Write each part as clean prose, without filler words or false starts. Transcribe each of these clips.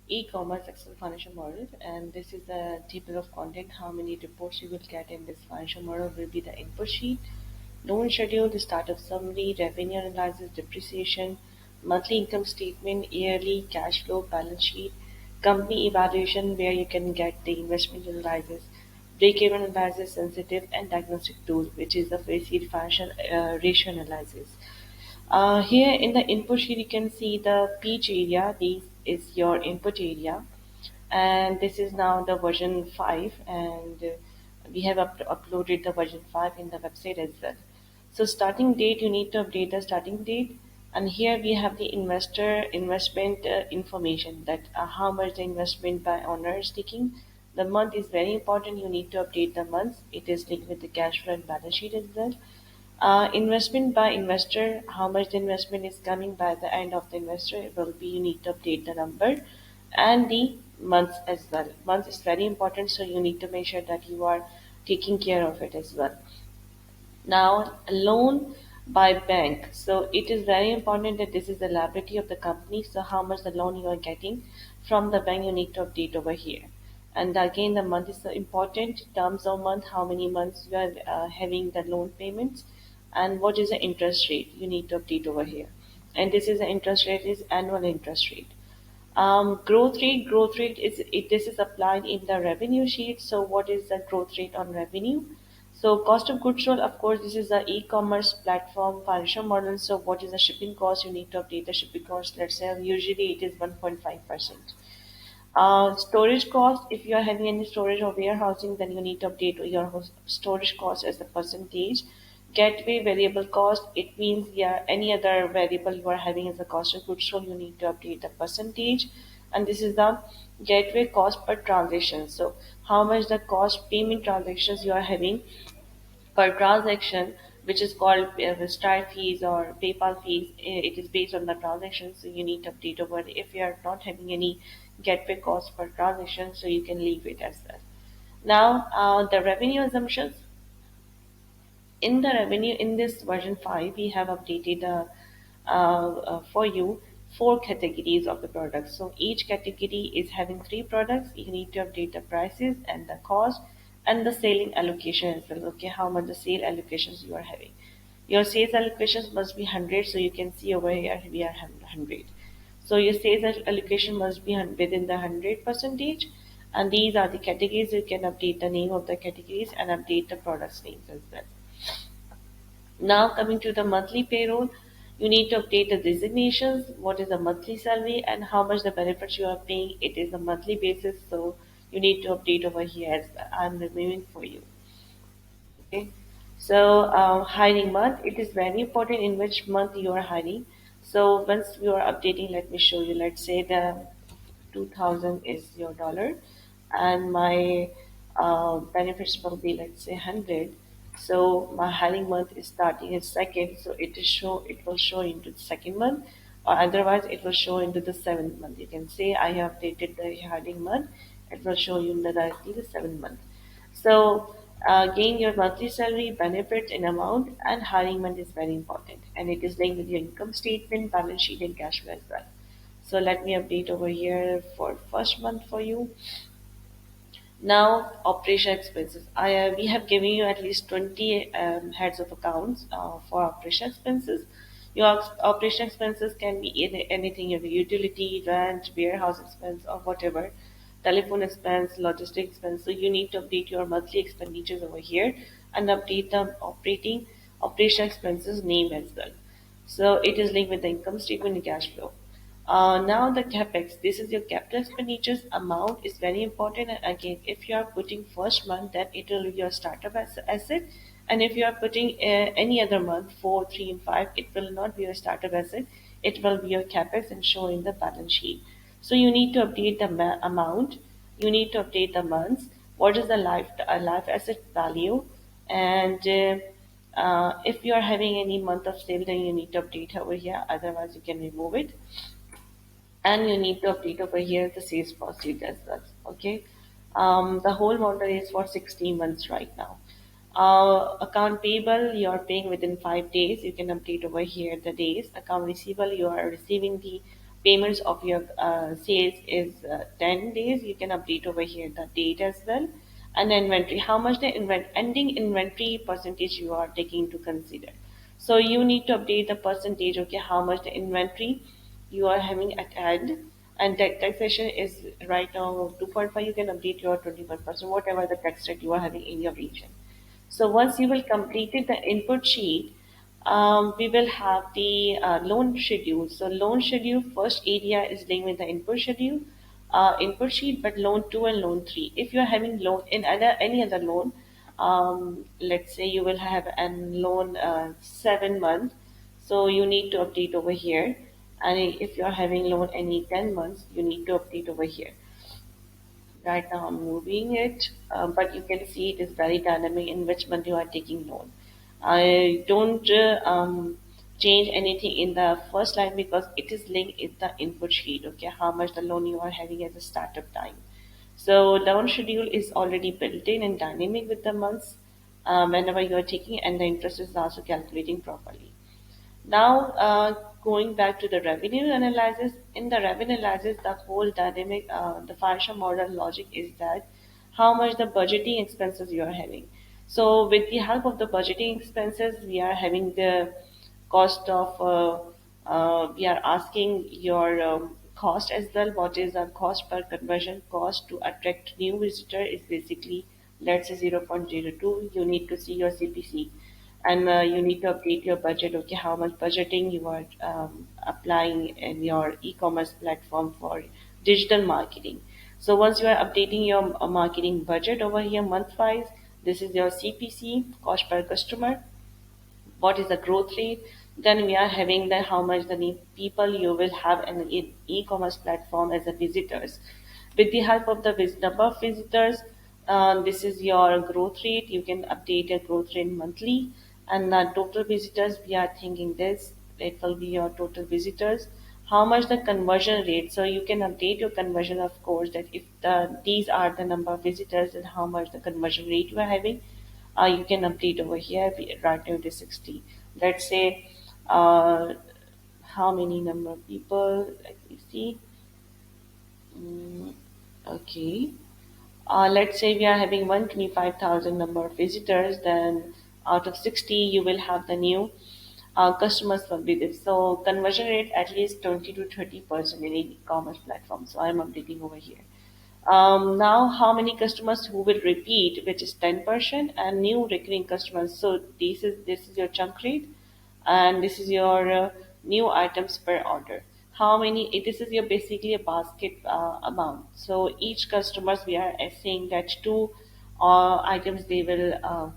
e-commerce Excel financial model, and this is the table of content. How many reports you will get in this financial model will be the input sheet, loan schedule, the startup summary, revenue analysis, depreciation, monthly income statement, yearly cash flow, balance sheet, company evaluation where you can get the investment analysis, break-even analysis, sensitive, and diagnostic tool, which is the financial ratio analysis. Here in the input sheet, you can see the peach area. This is your input area, and this is now the version 5, and we have uploaded the version 5 in the website as well. So starting date, you need to update the starting date, and here we have the investor investment information, that how much the investment by owner is taking. The month is very important. You need to update the month. It is linked with the cash flow and balance sheet as well. Investment by investor, how much the investment is coming by the end of the investor, it will be, you need to update the number and the months as well. Month is very important, so you need to make sure that you are taking care of it as well. Now, a loan by bank. So it is very important that this is the liability of the company. So how much the loan you are getting from the bank, you need to update over here. And again, the month is so important. Terms of month, how many months you are having the loan payments, and what is the interest rate you need to update over here. And this is the interest rate is annual interest rate. Growth rate is it. This is applied in the revenue sheet. So what is the growth rate on revenue? So cost of goods sold, of course, this is the e-commerce platform financial model. So what is the shipping cost? You need to update the shipping cost. Let's say usually it is 1.5%. Storage cost, if you are having any storage or warehousing, then you need to update your storage cost as a percentage. Gateway variable cost, it means, yeah, any other variable you are having as a cost of goods sold, you need to update the percentage. And this is the gateway cost per transaction. So how much the cost payment transactions you are having per transaction, which is called Stripe fees or PayPal fees. It is based on the transaction, so you need to update over. If you are not having any gateway cost per transaction, so you can leave it as well. Now, the revenue assumptions. In the revenue, in this version 5, we have updated for you 4 categories of the products. So each category is having 3 products. You need to update the prices and the cost and the selling allocation as well. Okay, how much the sale allocations you are having. Your sales allocations must be 100. So you can see over here we are 100. So your sales allocation must be within the 100 percentage. And these are the categories. You can update the name of the categories and update the products names as well. Now coming to the monthly payroll, you need to update the designations, what is the monthly salary and how much the benefits you are paying. It is a monthly basis, so you need to update over here as well. I'm removing for you. Okay. So hiring month, it is very important in which month you are hiring. So once you are updating, let me show you. Let's say the 2000 is your dollar, and my benefits will be, let's say, 100. So my hiring month is starting in second, so it will show into the second month, or otherwise it will show into the seventh month. You can say I have dated the hiring month, it will show you in the directly the seventh month. So gain your monthly salary, benefits in amount, and hiring month is very important, and it is linked with your income statement, balance sheet, and cash flow as well. So let me update over here for first month for you. Now, operation expenses. We have given you at least 20 heads of accounts for operation expenses. Your operation expenses can be anything, your utility, rent, warehouse expense, or whatever, telephone expense, logistic expense. So you need to update your monthly expenditures over here and update the operation expenses name as well. So it is linked with the income statement and cash flow. Now the capex, this is your capital expenditures amount is very important. And again, if you are putting first month, then it will be your startup asset. And if you are putting any other month, 4, 3, and 5, it will not be your startup asset. It will be your capex and show in the balance sheet. So you need to update the amount. You need to update the months. What is the life asset value? And if you are having any month of sale, then you need to update over here. Otherwise, you can remove it, and you need to update over here the sales proceed as well. Okay. The whole model is for 16 months right now. Account payable, you are paying within 5 days. You can update over here the days. Account receivable, you are receiving the payments of your sales is 10 days, you can update over here the date as well. And the inventory, how much the ending inventory percentage you are taking to consider. So you need to update the percentage, okay, how much the inventory you are having at hand. And taxation is right now 2.5, you can update your 21%, whatever the tax rate you are having in your region. So once you will completed the input sheet, we will have the loan schedule. So loan schedule, first area is linked with the input schedule, input sheet, but loan 2 and loan 3. If you are having loan in any other loan, let's say you will have a loan 7 months, so you need to update over here. And if you are having loan any 10 months, you need to update over here. Right now I'm moving it, but you can see it is very dynamic in which month you are taking loan. I don't change anything in the first line because it is linked in the input sheet. Okay, how much the loan you are having as a startup time. So loan schedule is already built in and dynamic with the months whenever you are taking, and the interest is also calculating properly. Now, going back to the revenue analysis, in the revenue analysis, the whole dynamic, the financial model logic is that how much the budgeting expenses you are having. So, with the help of the budgeting expenses, we are having the cost of, we are asking your cost as well. What is the cost per conversion cost to attract new visitor is basically, let's say 0.02. You need to see your CPC, and you need to update your budget, okay, how much budgeting you are applying in your e-commerce platform for digital marketing. So once you are updating your marketing budget over here month wise, this is your CPC, cost per customer, what is the growth rate. Then we are having the how much the people you will have in the e-commerce platform as a visitors. With the help of the number of visitors, this is your growth rate. You can update your growth rate monthly. And the total visitors, we are thinking this, it will be your total visitors. How much the conversion rate? So you can update your conversion, of course, that if these are the number of visitors and how much the conversion rate you are having. You can update over here, right now it is 60. Let's say how many number of people, let me see. Mm, okay. Let's say we are having 125,000 number of visitors, then out of 60, you will have the new customers will be this. So conversion rate at least 20 to 30% in e-commerce platform. So I'm updating over here. Now, how many customers who will repeat, which is 10%, and new recurring customers. So this is your chunk rate, and this is your new items per order. How many? This is your basically a basket amount. So each customers we are saying that two items they will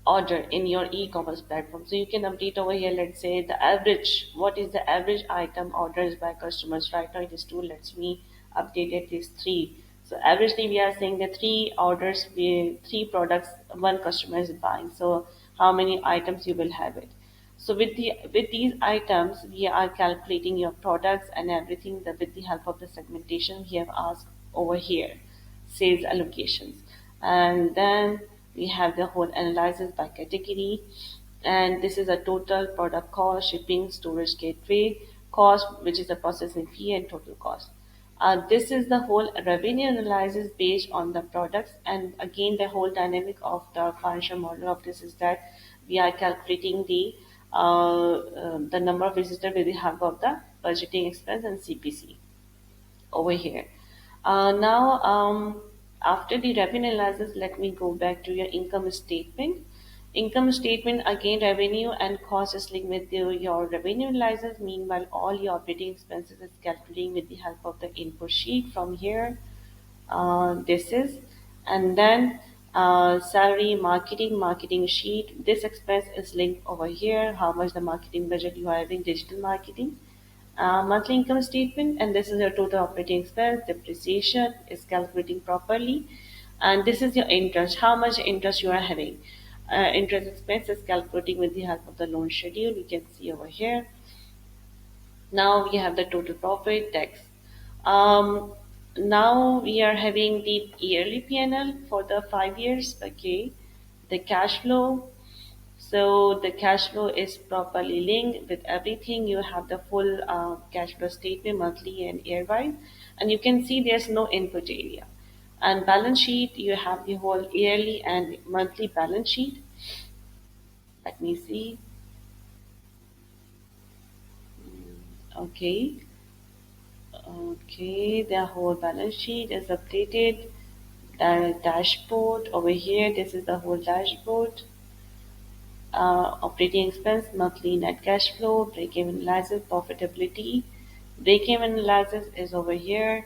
order in your e-commerce platform. So you can update over here, let's say the average, what is the average item orders by customers. Right now it is two, let me update it is three. So averagely we are saying that three orders, three products one customer is buying. So how many items you will have it. So with these items, we are calculating your products and everything that with the help of the segmentation we have asked over here, sales allocations. And then we have the whole analysis by category. And this is a total product cost, shipping, storage, gateway cost, which is the processing fee and total cost. This is the whole revenue analysis based on the products. And again, the whole dynamic of the financial model of this is that we are calculating the number of visitors with the help of the budgeting expense and CPC over here. Now, after the revenue analysis, let me go back to your income statement. Income statement, again, revenue and cost is linked with your revenue analysis. Meanwhile, all your operating expenses is calculating with the help of the input sheet from here. This is, and then salary, marketing sheet. This expense is linked over here. How much the marketing budget you are having, digital marketing. Monthly income statement, and this is your total operating expense. Depreciation is calculating properly, and this is your interest, how much interest you are having. Interest expense is calculating with the help of the loan schedule, you can see over here. Now we have the total profit tax. um, Now we are having the yearly PNL for the 5 years. Okay, the cash flow, So the cash flow is properly linked with everything. You have the full cash flow statement monthly and year-wise, and you can see there's no input area. And balance sheet, you have the whole yearly and monthly balance sheet. Let me see. Okay, okay, the whole balance sheet is updated. The dashboard over here. This is the whole dashboard. Operating expense, monthly net cash flow, break-even analysis, profitability. Break-even analysis is over here.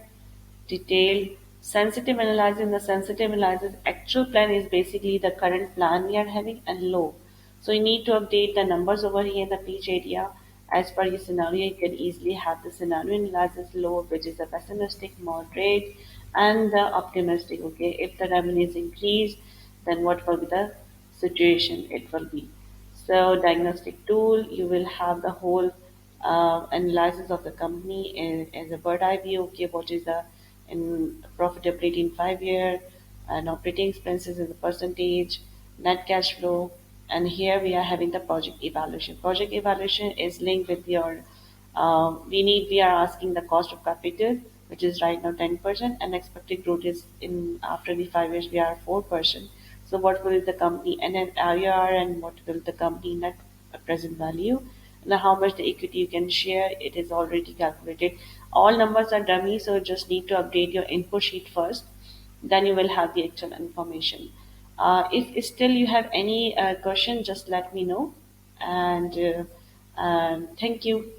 Detailed sensitive analysis. The sensitive analysis actual plan is basically the current plan we are having and low. So you need to update the numbers over here in the page area. As per your scenario, you can easily have the scenario analysis low, which is the pessimistic, moderate, and the optimistic. Okay, if the revenue is increased, then what will be the situation it will be. So diagnostic tool, you will have the whole analysis of the company as a bird eye view. Okay, what is the in profitability in 5 year and operating expenses as a percentage, net cash flow, and here we are having the project evaluation. Project evaluation is linked with your we are asking the cost of capital, which is right now 10%, and expected growth is in after the 5 years we are 4%. So what will the company and then IRR and what will the company net present value and how much the equity you can share, it is already calculated. All numbers are dummy, so just need to update your input sheet first. Then you will have the actual information. If still you have any question, just let me know. And thank you.